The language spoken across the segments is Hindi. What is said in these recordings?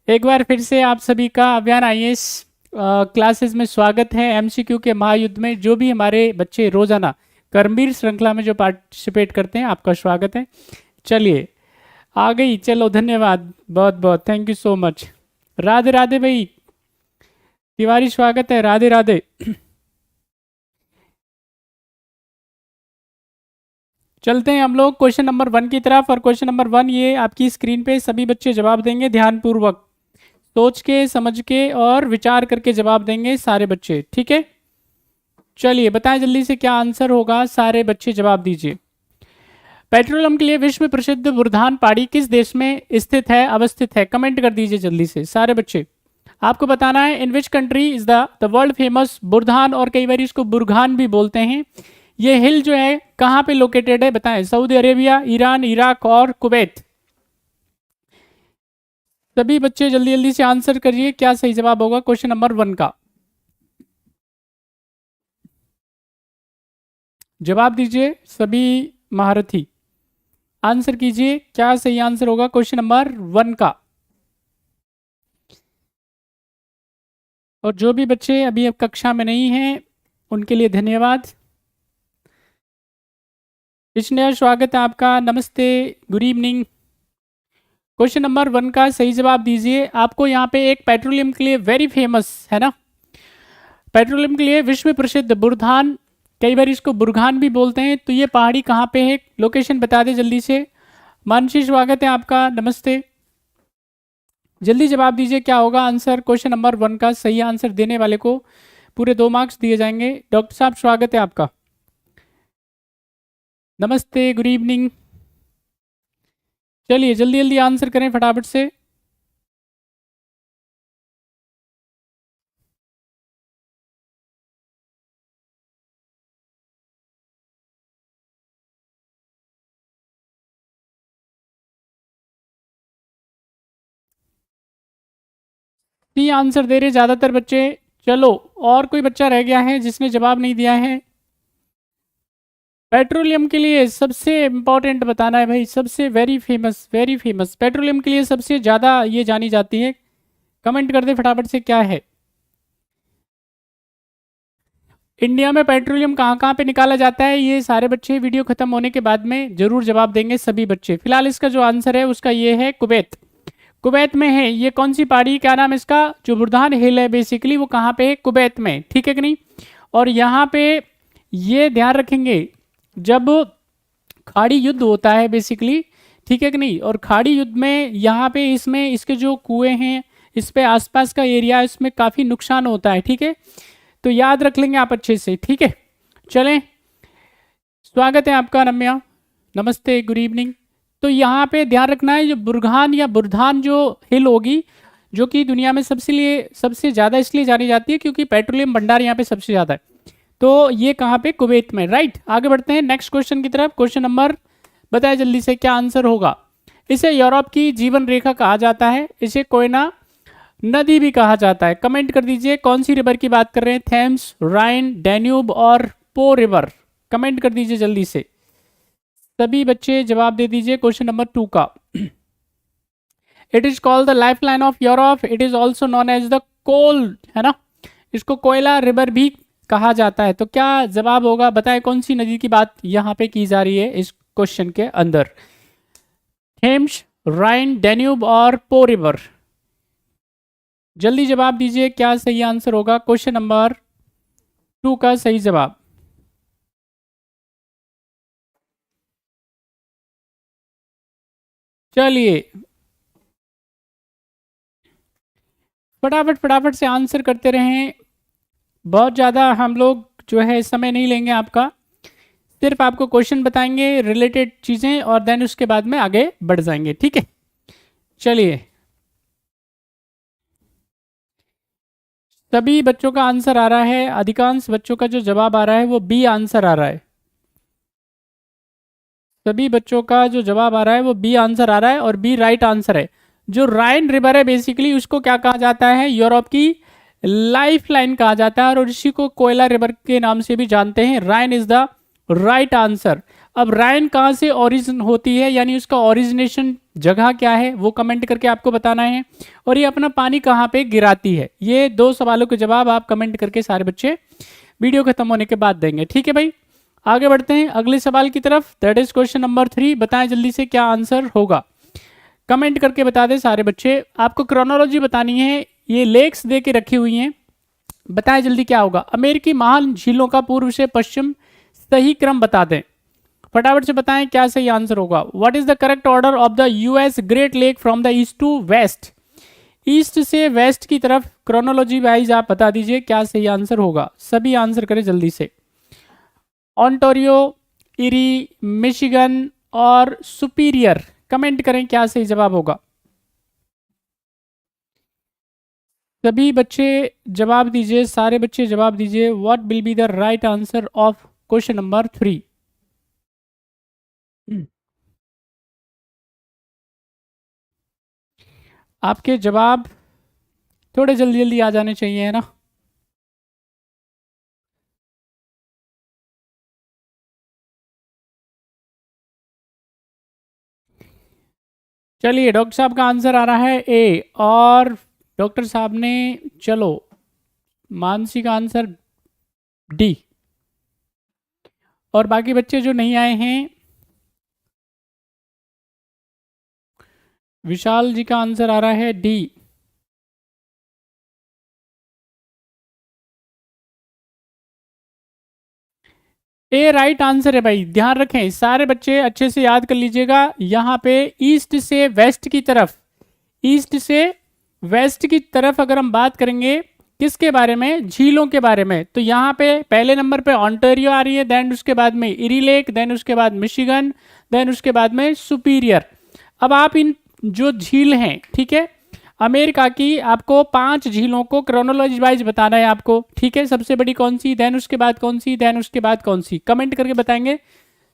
एक बार फिर से आप सभी का अभियान आईएएस क्लासेस में स्वागत है। एमसीक्यू के महायुद्ध में जो भी हमारे बच्चे रोजाना कर्मवीर श्रृंखला में जो पार्टिसिपेट करते हैं, आपका स्वागत है। चलिए आ गई, चलो धन्यवाद, बहुत बहुत thank you so much. Radhe Radhe भाई तिवारी, स्वागत है, राधे राधे। चलते हैं हम लोग क्वेश्चन नंबर 1 की तरफ। और क्वेश्चन नंबर 1 ये आपकी स्क्रीन पे सभी बच्चे जवाब देंगे, ध्यानपूर्वक सोच के समझ के और विचार करके जवाब देंगे सारे बच्चे, ठीक है। चलिए बताएं जल्दी से क्या आंसर होगा, सारे बच्चे जवाब दीजिए। पेट्रोलियम के लिए विश्व प्रसिद्ध बुरहान पहाड़ी किस देश में स्थित है, अवस्थित है? कमेंट कर दीजिए जल्दी से सारे बच्चे। आपको बताना है in which country is the world famous बुरहान, और कई बार इसको बुरहान भी बोलते हैं। ये हिल जो है कहाँ पे लोकेटेड है, बताएं। सऊदी अरेबिया, ईरान, इराक और कुवैत। सभी बच्चे जल्दी जल्दी से आंसर करिए, क्या सही जवाब होगा क्वेश्चन नंबर 1 का। जवाब दीजिए सभी महारथी, आंसर कीजिए क्या सही आंसर होगा क्वेश्चन नंबर 1 का। और जो भी बच्चे अभी अब कक्षा में नहीं हैं उनके लिए धन्यवाद। विष्णु स्वागत है आपका, नमस्ते, गुड इवनिंग। क्वेश्चन नंबर 1 का सही जवाब दीजिए। आपको यहाँ पे एक पेट्रोलियम के लिए वेरी फेमस है ना, पेट्रोलियम के लिए विश्व प्रसिद्ध बुरहान, कई बार इसको बुरहान भी बोलते हैं, तो ये पहाड़ी कहाँ पे है, लोकेशन बता दे जल्दी से। मानसी स्वागत है आपका, नमस्ते। जल्दी जवाब दीजिए क्या होगा आंसर क्वेश्चन नंबर 1 का। सही आंसर देने वाले को पूरे 2 मार्क्स दिए जाएंगे। डॉक्टर साहब स्वागत है आपका, नमस्ते, गुड इवनिंग। चलिए जल्दी जल्दी आंसर करें फटाफट से। सी आंसर दे रहे ज्यादातर बच्चे। चलो और कोई बच्चा रह गया है जिसने जवाब नहीं दिया है। पेट्रोलियम के लिए सबसे इंपॉर्टेंट बताना है भाई, सबसे वेरी फेमस पेट्रोलियम के लिए सबसे ज्यादा ये जानी जाती है। कमेंट कर दे फटाफट से क्या है। इंडिया में पेट्रोलियम कहाँ कहाँ पे निकाला जाता है, ये सारे बच्चे वीडियो खत्म होने के बाद में जरूर जवाब देंगे सभी बच्चे। फिलहाल इसका जो आंसर है उसका ये है कुवैत। कुवैत में है। ये कौन सी पहाड़ी, क्या नाम है इसका, जो बुरहान हिल है बेसिकली वो कहाँ पे है, कुवैत में, ठीक है कि नहीं। और यहाँ पे ये ध्यान रखेंगे जब खाड़ी युद्ध होता है बेसिकली, ठीक है कि नहीं, और खाड़ी युद्ध में यहाँ पे इसमें इसके जो कुएं हैं इस पे आसपास का एरिया इसमें काफ़ी नुकसान होता है, ठीक है। तो याद रख लेंगे आप अच्छे से, ठीक है। चलें, स्वागत है आपका रम्या, नमस्ते, गुड इवनिंग। तो यहाँ पे ध्यान रखना है जो बुरहान या बुरहान जो हिल होगी, जो कि दुनिया में सबसे ज़्यादा इसलिए जानी जाती है क्योंकि पेट्रोलियम भंडार यहाँ पे सबसे ज़्यादा है। तो ये कहाँ पे, कुवैत में, राइट। आगे बढ़ते हैं नेक्स्ट क्वेश्चन की तरफ। क्वेश्चन नंबर बताए जल्दी से क्या आंसर होगा। इसे यूरोप की जीवन रेखा कहा जाता है, इसे कोयना नदी भी कहा जाता है। कमेंट कर दीजिए कौन सी रिवर की बात कर रहे हैं, थेम्स, राइन, डैन्यूब और पो रिवर। कमेंट कर दीजिए जल्दी से सभी बच्चे, जवाब दे दीजिए क्वेश्चन नंबर 2 का। It is called the life line of Europe, it is also known as the coal, है ना, इसको कोयला रिवर भी कहा जाता है। तो क्या जवाब होगा, बताएं कौन सी नदी की बात यहाँ पे की जा रही है इस क्वेश्चन के अंदर। थेम्स, राइन, डैन्यूब और पो रिवर। जल्दी जवाब दीजिए क्या सही आंसर होगा क्वेश्चन नंबर 2 का सही जवाब। चलिए फटाफट से आंसर करते रहें, बहुत ज़्यादा हम लोग जो है समय नहीं लेंगे आपका, सिर्फ आपको क्वेश्चन बताएंगे रिलेटेड चीज़ें और देन उसके बाद में आगे बढ़ जाएंगे, ठीक है। चलिए सभी बच्चों का आंसर आ रहा है, अधिकांश बच्चों का जो जवाब आ रहा है वो बी आंसर आ रहा है। सभी बच्चों का जो जवाब आ रहा है वो बी आंसर आ रहा है और बी राइट आंसर है। जो राइन रिवर है बेसिकली उसको क्या कहा जाता है, यूरोप की लाइफ लाइन कहा जाता है और इसी को कोयला रिवर के नाम से भी जानते हैं। राइन इज द राइट आंसर। अब राइन कहाँ से ओरिजिन होती है, यानी उसका ओरिजिनेशन जगह क्या है वो कमेंट करके आपको बताना है, और ये अपना पानी कहाँ पे गिराती है। ये 2 सवालों के जवाब आप कमेंट करके सारे बच्चे वीडियो खत्म होने के बाद देंगे। ठीक है भाई, आगे बढ़ते हैं अगले सवाल की तरफ। That is question number 3। बताएं जल्दी से क्या आंसर होगा, कमेंट करके बता दें सारे बच्चे। आपको क्रोनोलॉजी बतानी है, ये लेक्स दे के रखी हुई हैं। बताएं जल्दी क्या होगा। अमेरिकी महान झीलों का पूर्व से पश्चिम सही क्रम बता दें। फटाफट से बताएं क्या सही आंसर होगा। What is the correct order of the US great lake from the east to west. East से वेस्ट की तरफ क्रोनोलॉजी वाइज आप बता दीजिए क्या सही आंसर होगा। सभी आंसर करें जल्दी से। ऑन्टारियो, इरी, मिशिगन और सुपीरियर, कमेंट करें क्या सही जवाब होगा। सभी बच्चे जवाब दीजिए, सारे बच्चे जवाब दीजिए। What will be the right answer of question number 3। आपके जवाब थोड़े जल्दी जल्दी आ जाने चाहिए, है ना। चलिए, डॉक्टर साहब का आंसर आ रहा है ए, और डॉक्टर साहब ने, चलो मानसी का आंसर डी, और बाकी बच्चे जो नहीं आए हैं, विशाल जी का आंसर आ रहा है डी। ए राइट आंसर है भाई, ध्यान रखें सारे बच्चे अच्छे से याद कर लीजिएगा। यहाँ पे ईस्ट से वेस्ट की तरफ, ईस्ट से वेस्ट की तरफ अगर हम बात करेंगे किसके बारे में, झीलों के बारे में, तो यहाँ पे पहले नंबर पे ऑन्टारियो आ रही है, देन उसके बाद में इरी लेक, देन उसके बाद मिशिगन, देन उसके बाद में सुपीरियर। अब आप इन जो झील हैं, ठीक है, अमेरिका की आपको 5 झीलों को क्रोनोलॉजी वाइज बताना है आपको। ठीक है, सबसे बड़ी कौन सी, देन उसके बाद कौन सी, देन उसके बाद कौन सी, कमेंट करके बताएंगे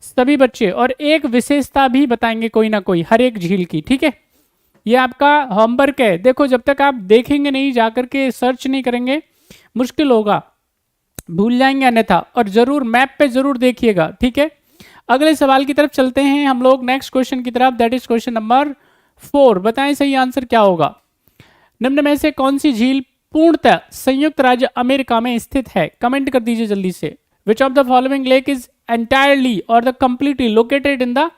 सभी बच्चे, और एक विशेषता भी बताएंगे कोई ना कोई हर एक झील की। ठीक है, ये आपका होमवर्क है। देखो जब तक आप देखेंगे नहीं, जाकर के सर्च नहीं करेंगे, मुश्किल होगा, भूल जाएंगे अन्यथा। और जरूर मैप पे जरूर देखिएगा। ठीक है, अगले सवाल की तरफ चलते हैं हम लोग, नेक्स्ट क्वेश्चन की तरफ। That is question number 4। बताएं सही आंसर क्या होगा। निम्न में से कौन सी झील पूर्णतः संयुक्त राज्य अमेरिका में स्थित है, कमेंट कर दीजिए जल्दी से। Which of the following lake is entirely और the completely located in the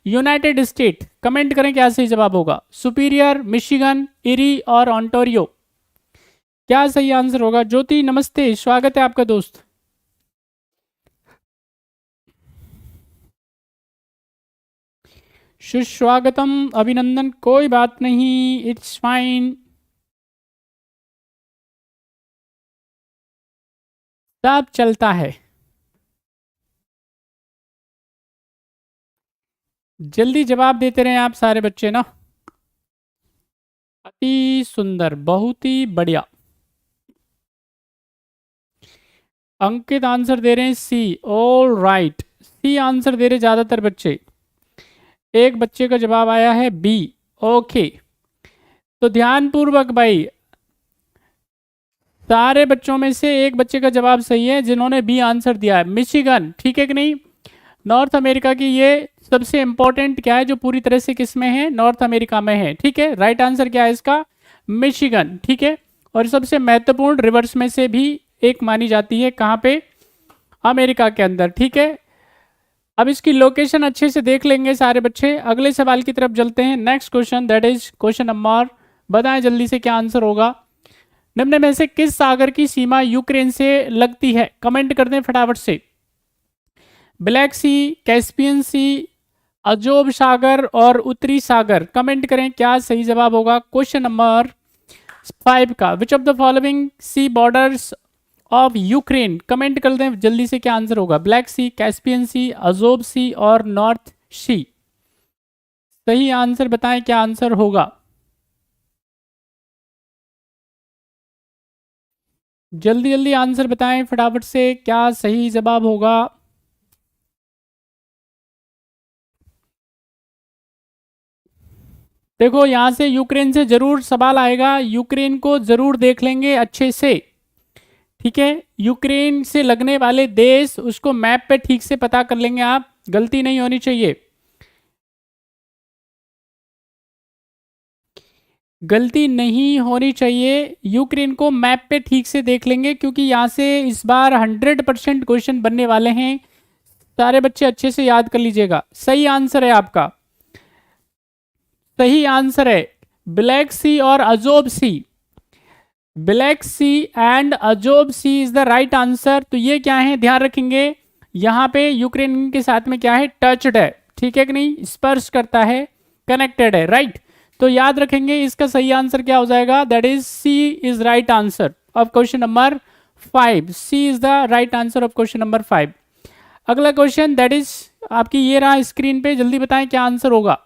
United State, comment करें क्या सही जवाब होगा। सुपीरियर, मिशिगन, इरी और ऑन्टारियो, क्या सही आंसर होगा। ज्योति नमस्ते, स्वागत है आपका दोस्त। सुस्वागतम, अभिनंदन, कोई बात नहीं, इट्स फाइन, सब चलता है। जल्दी जवाब देते रहे आप सारे बच्चे ना। अति सुंदर, बहुत ही बढ़िया। अंकित आंसर दे रहे हैं सी, ऑल राइट, सी आंसर दे रहे ज्यादातर बच्चे। एक बच्चे का जवाब आया है बी। ओके, तो ध्यानपूर्वक भाई, सारे बच्चों में से एक बच्चे का जवाब सही है जिन्होंने बी आंसर दिया है, मिशिगन। ठीक है कि नहीं, नॉर्थ अमेरिका की ये सबसे इंपॉर्टेंट क्या है जो पूरी तरह से किस में है, नॉर्थ अमेरिका में है। ठीक है, राइट आंसर क्या है इसका, मिशिगन। ठीक है, और सबसे महत्वपूर्ण रिवर्स में से भी एक मानी जाती है, कहाँ पे, अमेरिका के अंदर। ठीक है, अब इसकी लोकेशन अच्छे से देख लेंगे सारे बच्चे। अगले सवाल की तरफ चलते हैं, next question, that is question number, बताएं जल्दी से क्या आंसर होगा। निम्न में से किस सागर की सीमा यूक्रेन से लगती है, कमेंट कर दें फटाफट से। ब्लैक सी, कैस्पियन सी, अजोब सागर और उत्तरी सागर, कमेंट करें क्या सही जवाब होगा क्वेश्चन नंबर 5 का। Which of the following sea borders of Ukraine, comment कर दें जल्दी से क्या आंसर होगा। ब्लैक सी, कैस्पियन सी, अजोब सी और नॉर्थ सी, सही आंसर बताएं क्या आंसर होगा। जल्दी जल्दी आंसर बताएं फटाफट से क्या सही जवाब होगा। देखो यहां से यूक्रेन से जरूर सवाल आएगा, यूक्रेन को जरूर देख लेंगे अच्छे से। ठीक है, यूक्रेन से लगने वाले देश उसको मैप पे ठीक से पता कर लेंगे आप। गलती नहीं होनी चाहिए, गलती नहीं होनी चाहिए। यूक्रेन को मैप पे ठीक से देख लेंगे क्योंकि यहाँ से इस बार 100% क्वेश्चन बनने वाले हैं। सारे बच्चे अच्छे से याद कर लीजिएगा। सही आंसर है आपका, सही आंसर है ब्लैक सी और Azov sea. Black sea and Azov sea is the right answer. तो ये क्या है, ध्यान रखेंगे, यहाँ पे यूक्रेन के साथ में क्या है, टच्ड है, ठीक है कि नहीं, स्पर्श करता है, कनेक्टेड है, राइट। तो याद रखेंगे इसका सही आंसर क्या हो जाएगा, that is C is right answer of question number 5। C is the right answer of question number 5। अगला क्वेश्चन दैट इज आपकी ये रहा स्क्रीन पे, जल्दी बताएं क्या आंसर होगा।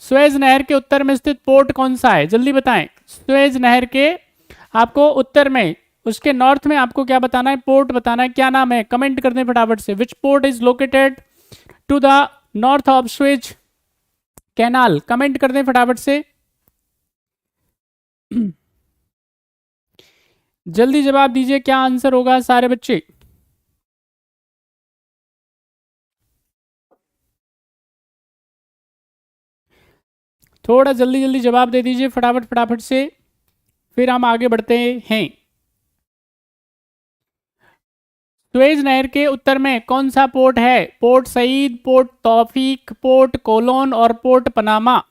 स्वेज नहर के उत्तर में स्थित पोर्ट कौन सा है, जल्दी बताएं। स्वेज नहर के आपको उत्तर में, उसके नॉर्थ में आपको क्या बताना है, पोर्ट बताना है, क्या नाम है, कमेंट कर दें फटाफट से। Which port is located to the north of Suez canal, comment कर दें फटाफट से। जल्दी जवाब दीजिए क्या आंसर होगा सारे बच्चे। थोड़ा जल्दी जल्दी जवाब दे दीजिए फटाफट फटाफट से, फिर हम आगे बढ़ते हैं। सुएज नहर के उत्तर में कौन सा पोर्ट है, Port Said, Port Tawfiq, Port Colon और पोर्ट पनामा।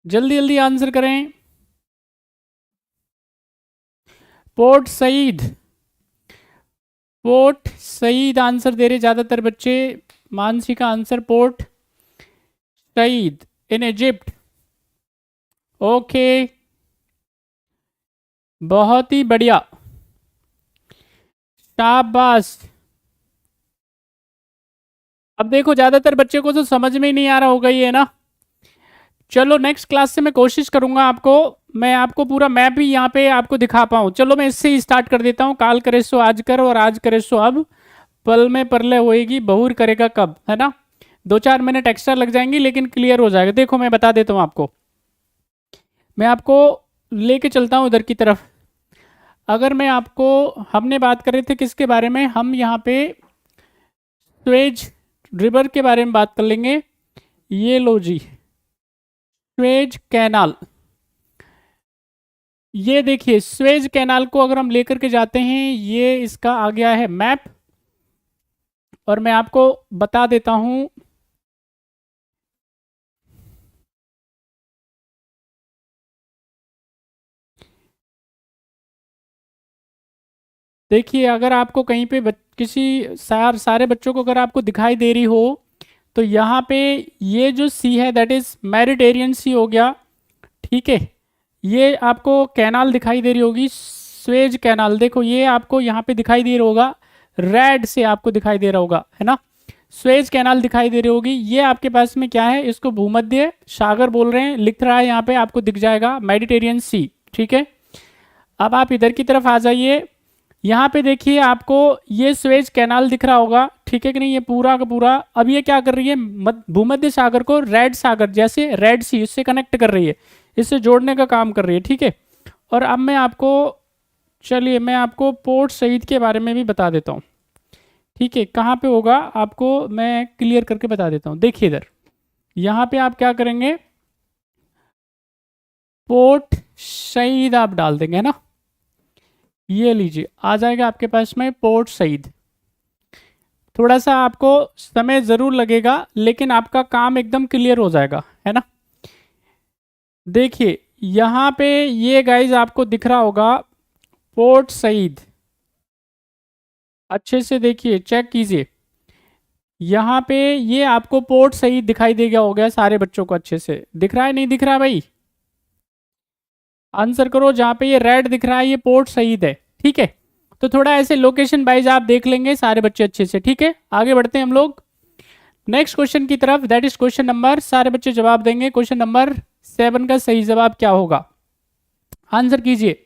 जल्दी जल्दी आंसर करें। Port Said, Port Said answer दे रहे ज़्यादातर बच्चे। मानसी का answer Port Said in Egypt. Okay, बहुत ही बढ़िया, शाबाश। अब देखो ज़्यादातर बच्चे को तो समझ में ही नहीं आ रहा होगा ये ना। चलो नेक्स्ट क्लास से मैं कोशिश करूंगा आपको, मैं आपको पूरा मैप भी यहाँ पे आपको दिखा पाऊँ। चलो मैं इससे ही स्टार्ट कर देता हूँ। काल करे सो आज कर और आज करे सो अब, पल में परले होएगी बहुर करेगा कब, है ना। 2-4 मिनट एक्स्ट्रा लग जाएंगी लेकिन क्लियर हो जाएगा। देखो मैं बता देता हूँ आपको, मैं आपको लेके चलता हूँ उधर की तरफ। अगर मैं आपको, हमने बात कर रहे थे किसके बारे में, हम यहाँ पे स्वेज रिवर के बारे में बात कर लेंगे। ये लो जी, स्वेज कैनाल, ये देखिए स्वेज कैनाल को अगर हम लेकर के जाते हैं, ये इसका आ गया है मैप, और मैं आपको बता देता हूं। देखिए अगर आपको कहीं पे किसी सारे बच्चों को अगर आपको दिखाई दे रही हो, तो यहाँ पे ये जो सी है दैट इज मेडिटेरियन सी हो गया, ठीक है। ये आपको कैनाल दिखाई दे रही होगी, स्वेज कैनाल, देखो ये आपको यहाँ पे दिखाई दे रहा होगा, रेड से आपको दिखाई दे रहा होगा, है ना। स्वेज कैनाल दिखाई दे रही होगी। ये आपके पास में क्या है, इसको भूमध्य सागर बोल रहे हैं, लिख रहा है यहाँ पे आपको दिख जाएगा मेडिटेरियन सी, ठीक है। अब आप इधर की तरफ आ जाइए, यहाँ पे देखिए आपको ये स्वेज कैनाल दिख रहा होगा, ठीक है कि नहीं, ये पूरा का पूरा। अब ये क्या कर रही है, भूमध्य सागर को रेड सागर, जैसे रेड सी, इससे कनेक्ट कर रही है, इससे जोड़ने का काम कर रही है, ठीक है। और अब मैं आपको, चलिए मैं आपको पोर्ट सईद के बारे में भी बता देता हूँ, ठीक है। कहाँ पे होगा आपको मैं क्लियर करके बता देता हूँ। देखिए इधर, यहाँ पे आप क्या करेंगे, पोर्ट सईद आप डाल देंगे, है ना। ये लीजिए आ जाएगा आपके पास में पोर्ट सईद। थोड़ा सा आपको समय ज़रूर लगेगा लेकिन आपका काम एकदम क्लियर हो जाएगा, है ना। देखिए यहाँ पे ये गाइज आपको दिख रहा होगा पोर्ट सईद, अच्छे से देखिए चेक कीजिए। यहाँ पे ये आपको पोर्ट सईद दिखाई दे गया हो गया सारे बच्चों को, अच्छे से दिख रहा है नहीं दिख रहा भाई, आंसर करो। जहाँ पे ये रेड दिख रहा है ये पोर्ट सईद है, ठीक है। तो थोड़ा ऐसे लोकेशन वाइज आप देख लेंगे सारे बच्चे अच्छे से, ठीक है। आगे बढ़ते हैं हम लोग नेक्स्ट क्वेश्चन की तरफ, दैट इज क्वेश्चन नंबर, सारे बच्चे जवाब देंगे, क्वेश्चन नंबर 7 का सही जवाब क्या होगा, आंसर कीजिए।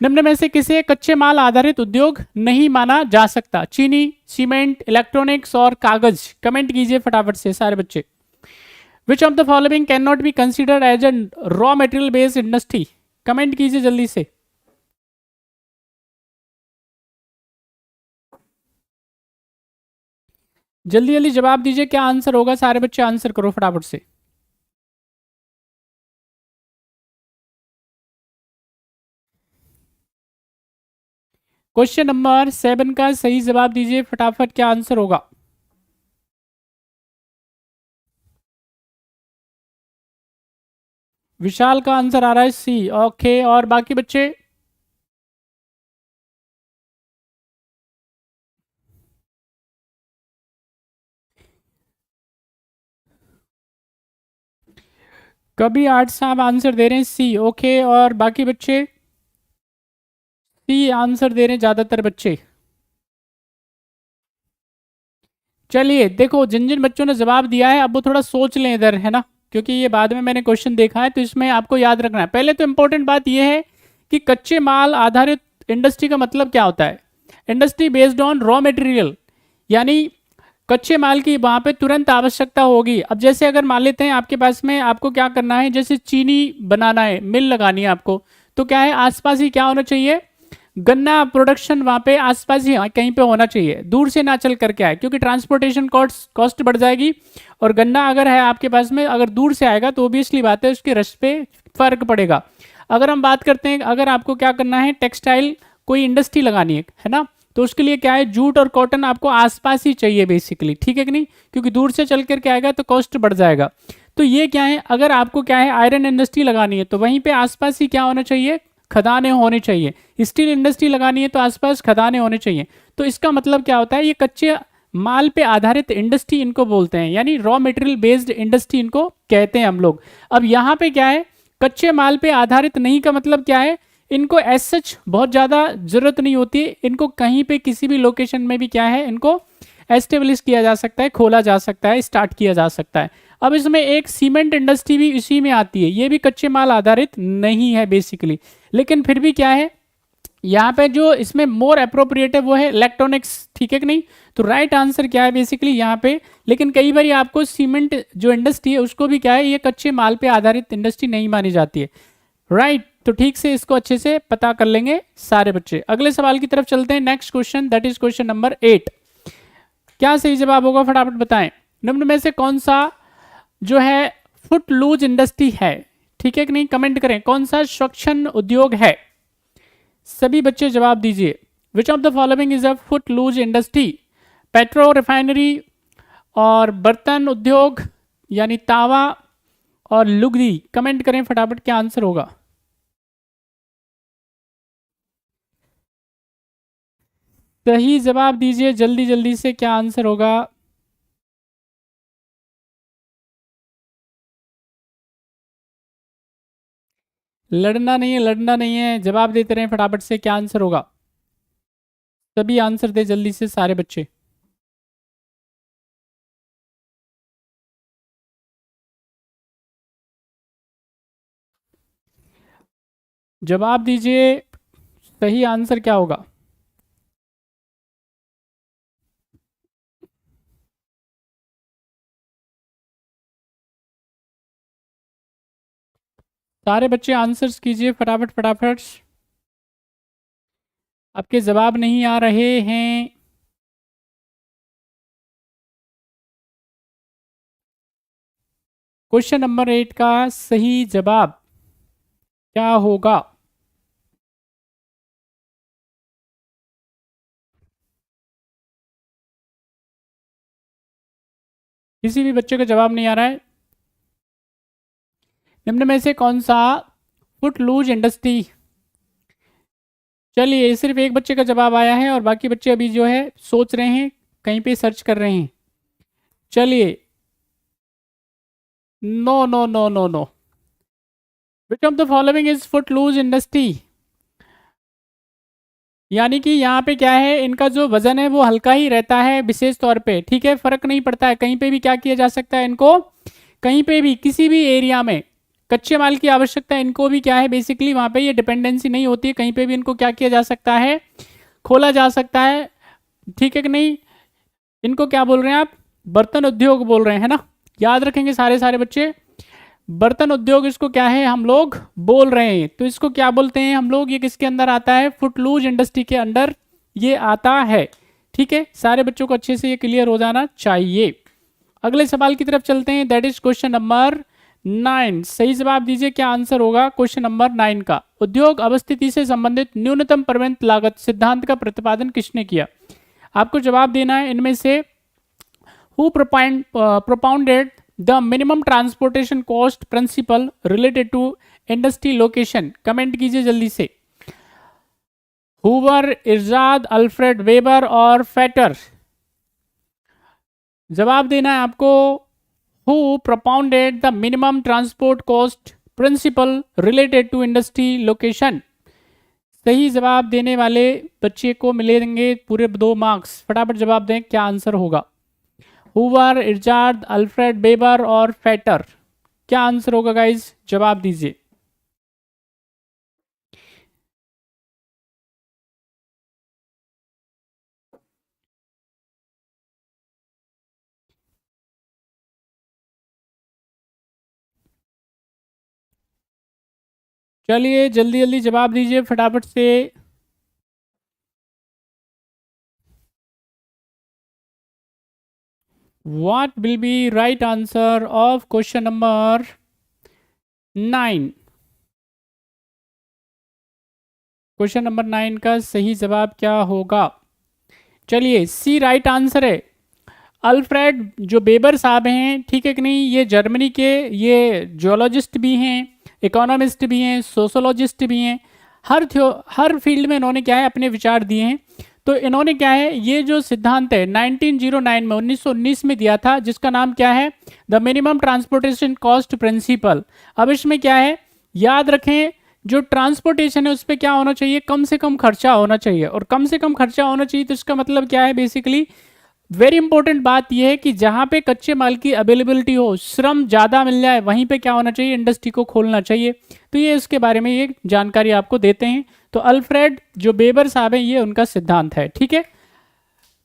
निम्न में से किसे कच्चे माल आधारित उद्योग नहीं माना जा सकता, चीनी, सीमेंट, इलेक्ट्रॉनिक्स और कागज, कमेंट कीजिए फटाफट से सारे बच्चे। Which of the following can not be considered as a raw material based industry, comment कीजिए जल्दी से। जल्दी जल्दी जवाब दीजिए, क्या आंसर होगा? सारे बच्चे आंसर करो फटाफट से। क्वेश्चन नंबर 7 का सही जवाब दीजिए फटाफट, क्या आंसर होगा? विशाल का आंसर आ रहा है सी। ओके, और बाकी बच्चे? कभी आर्ट साहब आंसर दे रहे हैं सी। ओके, और बाकी बच्चे? सी आंसर दे रहे हैं ज्यादातर बच्चे। चलिए देखो, जिन जिन बच्चों ने जवाब दिया है अब वो थोड़ा सोच लें इधर, है ना, क्योंकि ये बाद में मैंने क्वेश्चन देखा है तो इसमें आपको याद रखना है। पहले तो इंपॉर्टेंट बात यह है कि कच्चे माल आधारित इंडस्ट्री का मतलब क्या होता है? Industry based on raw material, यानी कच्चे माल की वहां पे तुरंत आवश्यकता होगी। अब जैसे अगर मान लेते हैं आपके पास में, आपको क्या करना है, जैसे चीनी बनाना है, मिल लगानी है आपको, तो क्या है आसपास ही क्या होना चाहिए? गन्ना प्रोडक्शन वहां पे आसपास ही कहीं पे होना चाहिए, दूर से ना चल करके आए, क्योंकि ट्रांसपोर्टेशन कॉस्ट बढ़ जाएगी। और गन्ना अगर है आपके पास में, अगर दूर से आएगा तो ऑब्वियसली बात है उसके रस पे फर्क पड़ेगा। अगर हम बात करते हैं, अगर आपको क्या करना है, टेक्सटाइल कोई इंडस्ट्री लगानी है ना, तो उसके लिए क्या है, जूट और कॉटन आपको आसपास ही चाहिए बेसिकली, ठीक है कि नहीं, क्योंकि दूर से चल करके आएगा तो कॉस्ट बढ़ जाएगा। तो ये क्या है, अगर आपको क्या है आयरन इंडस्ट्री लगानी है तो वहीं पे आसपास ही क्या होना चाहिए, खदानें होने चाहिए। स्टील इंडस्ट्री लगानी है तो आसपास खदानें होने चाहिए। तो इसका मतलब क्या होता है, ये कच्चे माल पे आधारित इंडस्ट्री इनको बोलते हैं, यानी रॉ मटेरियल बेस्ड इंडस्ट्री इनको कहते हैं हम लोग। अब यहाँ पे क्या है, कच्चे माल पे आधारित नहीं का मतलब क्या है, इनको एज सच बहुत ज़्यादा ज़रूरत नहीं होती, इनको कहीं पे किसी भी लोकेशन में भी क्या है, इनको एस्टेब्लिश किया जा सकता है, खोला जा सकता है, स्टार्ट किया जा सकता है। अब इसमें एक सीमेंट इंडस्ट्री भी इसी में आती है, ये भी कच्चे माल आधारित नहीं है बेसिकली, लेकिन फिर भी क्या है, यहाँ पे जो इसमें मोर अप्रोप्रिएट है वो है इलेक्ट्रॉनिक्स, ठीक है कि नहीं। तो राइट आंसर क्या है बेसिकली यहाँ पे, लेकिन कई बार आपको सीमेंट जो इंडस्ट्री है उसको भी क्या है, ये कच्चे माल पे आधारित इंडस्ट्री नहीं मानी जाती है, राइट। तो ठीक से इसको अच्छे से पता कर लेंगे सारे बच्चे। अगले सवाल की तरफ चलते हैं, next question, that is question number 8। क्या सही जवाब होगा फटाफट बताएं। निम्न में से कौन सा जो है फुट लूज इंडस्ट्री है, ठीक है कि नहीं, कमेंट करें, कौन सा स्वच्छन उद्योग है। सभी बच्चे जवाब दीजिए। Which of the following is a footloose industry? Petro refinery, और बर्तन उद्योग यानी तावा, और लुगदी। कमेंट करें फटाफट, क्या आंसर होगा। सही जवाब दीजिए जल्दी जल्दी से, क्या आंसर होगा। लड़ना नहीं है, लड़ना नहीं है, जवाब देते रहें फटाफट से, क्या आंसर होगा। सभी आंसर दे जल्दी से सारे बच्चे। जवाब दीजिए, सही आंसर क्या होगा। सारे बच्चे आंसर्स कीजिए फटाफट फटाफट, आपके जवाब नहीं आ रहे हैं। क्वेश्चन नंबर 8 का सही जवाब क्या होगा। किसी भी बच्चे का जवाब नहीं आ रहा है। निम्न में से कौन सा फुट लूज इंडस्ट्री, चलिए सिर्फ एक बच्चे का जवाब आया है और बाकी बच्चे अभी जो है सोच रहे हैं, कहीं पे सर्च कर रहे हैं। चलिए, no no no no no, which of the following is footloose industry, यानी कि यहाँ पे क्या है, इनका जो वजन है वो हल्का ही रहता है विशेष तौर पे, ठीक है, फर्क नहीं पड़ता है, कहीं पे भी क्या किया जा सकता है इनको, कहीं पे भी किसी भी एरिया में कच्चे माल की आवश्यकता है इनको भी क्या है बेसिकली, वहाँ पे ये डिपेंडेंसी नहीं होती है, कहीं पे भी इनको क्या किया जा सकता है, खोला जा सकता है, ठीक है कि नहीं। इनको क्या बोल रहे हैं आप, बर्तन उद्योग बोल रहे हैं ना, याद रखेंगे सारे सारे बच्चे, बर्तन उद्योग इसको क्या है हम लोग बोल रहे हैं। तो इसको क्या बोलते हैं हम लोग, ये किसके अंदर आता है, फुटलूज इंडस्ट्री के अंदर ये आता है, ठीक है, सारे बच्चों को अच्छे से ये क्लियर हो जाना चाहिए। अगले सवाल की तरफ चलते हैं, दैट इज क्वेश्चन नंबर 9। सही जवाब दीजिए, क्या आंसर होगा क्वेश्चन नंबर 9 का। उद्योग अवस्थिति से संबंधित न्यूनतम प्रबंध लागत सिद्धांत का प्रतिपादन किसने किया? आपको जवाब देना है इनमें से who propounded the minimum transportation cost principle related to industry location। Comment कीजिए जल्दी से। हूवर, इरजाद, अल्फ्रेड वेबर और फेटर। जवाब देना है आपको who propounded the minimum transport cost principle related to industry location। सही जवाब देने वाले बच्चे को मिलेंगे पूरे 2 मार्क्स। फटाफट जवाब दें, क्या आंसर होगा? हूवर, इरजाद, अल्फ्रेड वेबर और फेटर, क्या आंसर होगा गाइज? जवाब दीजिए। चलिए जल्दी जल्दी जवाब दीजिए फटाफट से। What will be right answer of question number 9? Question number 9 का सही जवाब क्या होगा? चलिए, सी राइट आंसर है। अल्फ्रेड जो बेबर साहब हैं, ठीक है कि नहीं, ये जर्मनी के ये जियोलॉजिस्ट भी हैं, इकोनॉमिस्ट भी हैं, सोशोलॉजिस्ट भी हैं। हर फील्ड में इन्होंने क्या है अपने विचार दिए हैं। तो इन्होंने क्या है ये जो सिद्धांत है 1909 में 1919 में दिया था, जिसका नाम क्या है? The minimum transportation cost principle. अब इसमें क्या है, याद रखें, जो ट्रांसपोर्टेशन है उस पर क्या होना चाहिए? कम से कम खर्चा होना चाहिए। और कम से कम खर्चा होना चाहिए तो इसका मतलब क्या है? बेसिकली वेरी इंपॉर्टेंट बात यह है कि जहां पे कच्चे माल की अवेलेबिलिटी हो, श्रम ज़्यादा मिल जाए, वहीं पे क्या होना चाहिए? इंडस्ट्री को खोलना चाहिए। तो ये इसके बारे में ये जानकारी आपको देते हैं। तो अल्फ्रेड जो बेबर साहब हैं, ये उनका सिद्धांत है। ठीक है,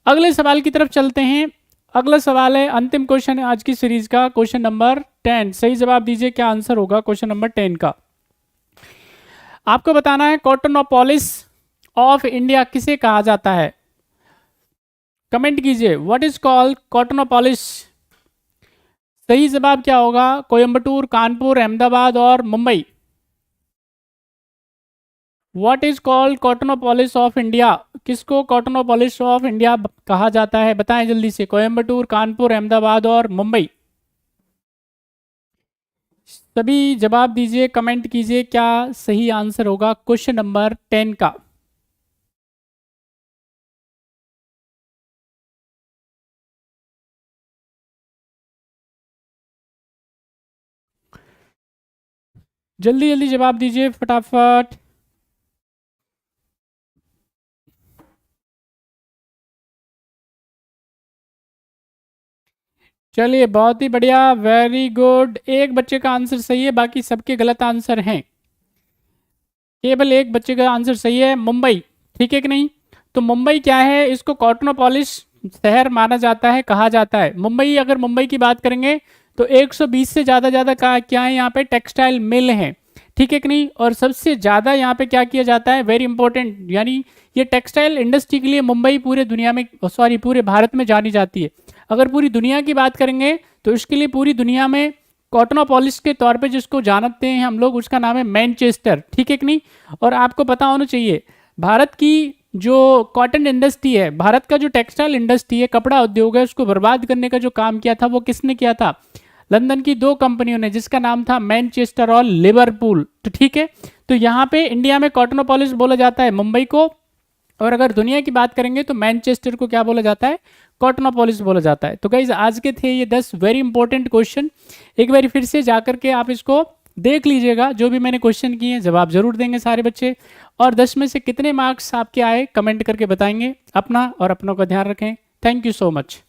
अगले सवाल की तरफ चलते हैं। अगला सवाल है, अंतिम क्वेश्चन है आज की सीरीज का, क्वेश्चन नंबर 10। सही जवाब दीजिए, क्या आंसर होगा क्वेश्चन नंबर 10 का। आपको बताना है कॉटनोपोलिस ऑफ इंडिया किसे कहा जाता है? कमेंट कीजिए, व्हाट इज कॉल्ड कॉटनोपोलिस। सही जवाब क्या होगा? कोयंबटूर, कानपुर, अहमदाबाद और Mumbai. What is called Cottonopolis of India. किसको कॉटनोपोलिस ऑफ इंडिया कहा जाता है? बताएं जल्दी से। कोयंबटूर, कानपुर, अहमदाबाद और मुंबई। सभी जवाब दीजिए, कमेंट कीजिए, क्या सही आंसर होगा क्वेश्चन नंबर 10 का। जल्दी जल्दी जवाब दीजिए फटाफट। चलिए, बहुत ही बढ़िया, वेरी गुड। एक बच्चे का आंसर सही है, बाकी सबके गलत आंसर हैं। केवल एक बच्चे का आंसर सही है, मुंबई। ठीक है कि नहीं? तो मुंबई क्या है, इसको कॉटनोपोलिस शहर माना जाता है, कहा जाता है। मुंबई, अगर मुंबई की बात करेंगे तो 120 से ज़्यादा क्या है यहाँ पे? टेक्सटाइल मिल हैं। ठीक है कि नहीं? और सबसे ज़्यादा यहाँ पे क्या किया जाता है? वेरी इंपॉर्टेंट, यानी ये टेक्सटाइल इंडस्ट्री के लिए मुंबई पूरे दुनिया में, सॉरी पूरे भारत में जानी जाती है। अगर पूरी दुनिया की बात करेंगे तो इसके लिए पूरी दुनिया में कॉटनोपोलिस के तौर पे जिसको जानते हैं हम लोग, उसका नाम है मैनचेस्टर। ठीक है कि नहीं? और आपको पता होना चाहिए, भारत की जो कॉटन इंडस्ट्री है, भारत का जो टेक्सटाइल इंडस्ट्री है, कपड़ा उद्योग है, उसको बर्बाद करने का जो काम किया था वो किसने किया था? लंदन की 2 कंपनियों ने, जिसका नाम था मैनचेस्टर और लिवरपूल। तो ठीक है, तो यहाँ पे इंडिया में कॉटनोपोलिस बोला जाता है मुंबई को, और अगर दुनिया की बात करेंगे तो मैनचेस्टर को क्या बोला जाता है? कॉटनोपोलिस बोला जाता है। तो गाइस, आज के थे ये 10 वेरी इंपॉर्टेंट क्वेश्चन। एक बार फिर से जाकर के आप इसको देख लीजिएगा, जो भी मैंने क्वेश्चन किए हैं जवाब जरूर देंगे सारे बच्चे। और 10 में से कितने मार्क्स आपके आए कमेंट करके बताएंगे। अपना और अपनों का ध्यान रखें। Thank you so much.